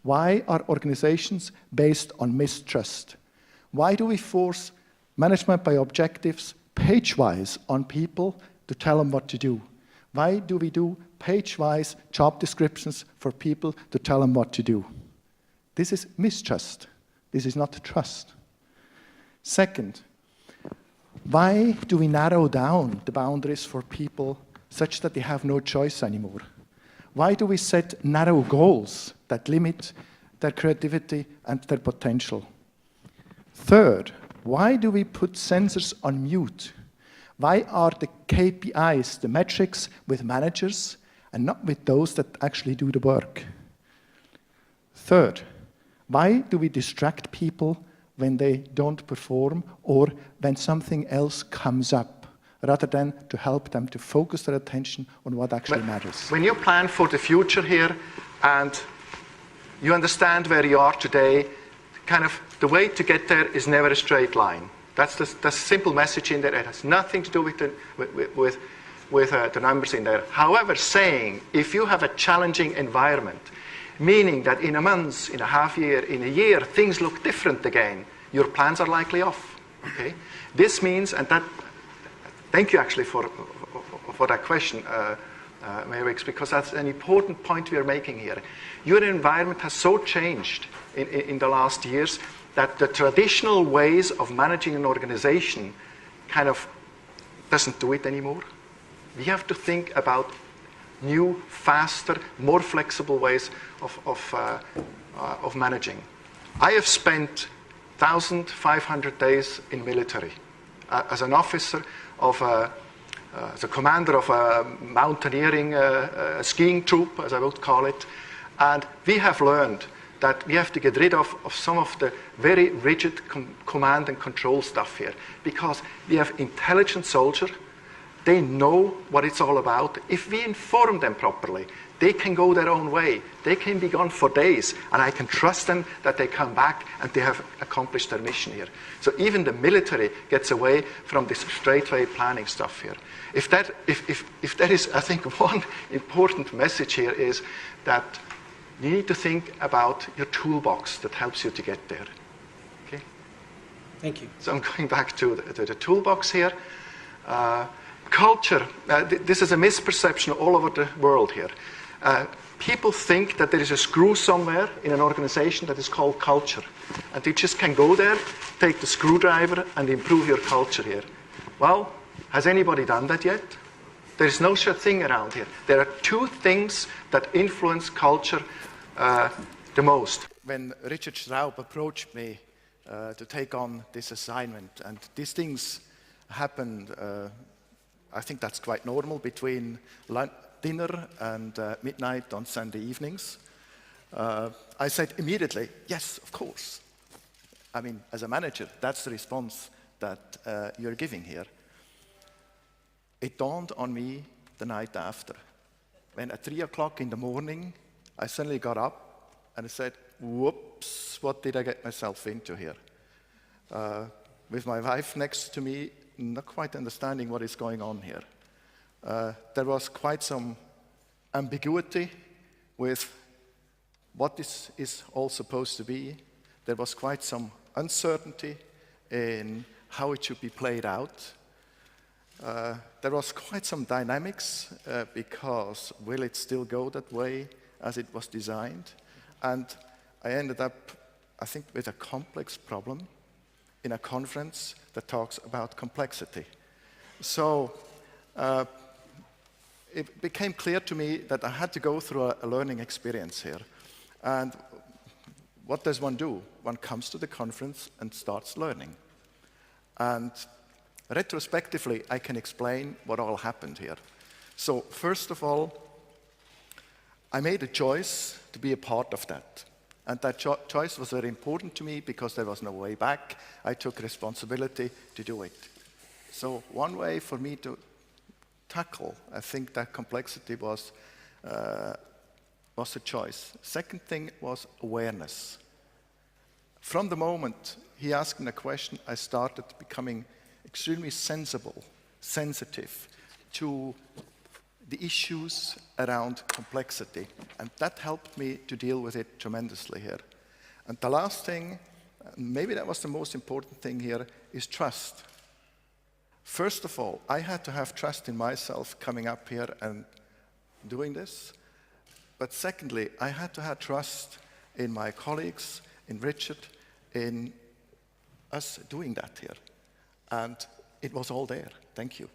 Why are organizations based on mistrust? Why do we force management by objectives page-wise on people to tell them what to do? Why do we do page-wise job descriptions for people to tell them what to do? This is mistrust. This is not trust. Second, why do we narrow down the boundaries for people such that they have no choice anymore? Why do we set narrow goals that limit their creativity and their potential? Third, why do we put sensors on mute? Why are the KPIs, the metrics, with managers and not with those that actually do the work? Third, why do we distract people when they don't perform or when something else comes up, rather than to help them to focus their attention on what actually matters? When you plan for the future here and you understand where you are today, kind of the way to get there is never a straight line. That's the simple message in there. It has nothing to do with the numbers in there. However, saying if you have a challenging environment, meaning that in a month, in a half year, in a year, things look different again, your plans are likely off. Okay? This means, and that, thank you actually for that question, Marix, because that's an important point we are making here. Your environment has so changed in the last years that the traditional ways of managing an organization kind of doesn't do it anymore. We have to think about new, faster, more flexible ways of managing. I have spent 1,500 days in military as an officer of as a commander of a mountaineering skiing troop, as I would call it, and we have learned that we have to get rid of some of the very rigid command and control stuff here, because we have intelligent soldiers. They know what it's all about. If we inform them properly, they can go their own way. They can be gone for days, and I can trust them that they come back and they have accomplished their mission here. So even the military gets away from this straightway planning stuff here. If that is, I think, one important message here is that you need to think about your toolbox that helps you to get there. Okay? Thank you. So I'm going back to the toolbox here. Culture, this is a misperception all over the world here. People think that there is a screw somewhere in an organization that is called culture. And they just can go there, take the screwdriver, and improve your culture here. Well, has anybody done that yet? There is no such thing around here. There are two things that influence culture the most. When Richard Straub approached me to take on this assignment, and these things happened, I think that's quite normal between dinner and midnight on Sunday evenings. I said immediately, yes, of course. I mean, as a manager, that's the response that you're giving here. It dawned on me the night after, when at 3 o'clock in the morning, I suddenly got up and I said, whoops, what did I get myself into here? With my wife next to me, not quite understanding what is going on here. There was quite some ambiguity with what this is all supposed to be. There was quite some uncertainty in how it should be played out. There was quite some dynamics because will it still go that way as it was designed? And I ended up, I think, with a complex problem in a conference that talks about complexity. So it became clear to me that I had to go through a learning experience here. And what does one do? One comes to the conference and starts learning. And retrospectively, I can explain what all happened here. So first of all, I made a choice to be a part of that. And that choice was very important to me because there was no way back. I took responsibility to do it. So one way for me to tackle, I think, that complexity was a choice. Second thing was awareness. From the moment he asked me a question, I started becoming extremely sensitive to the issues around complexity. And that helped me to deal with it tremendously here. And the last thing, maybe that was the most important thing here, is trust. First of all, I had to have trust in myself coming up here and doing this. But secondly, I had to have trust in my colleagues, in Richard, in us doing that here. And it was all there. Thank you.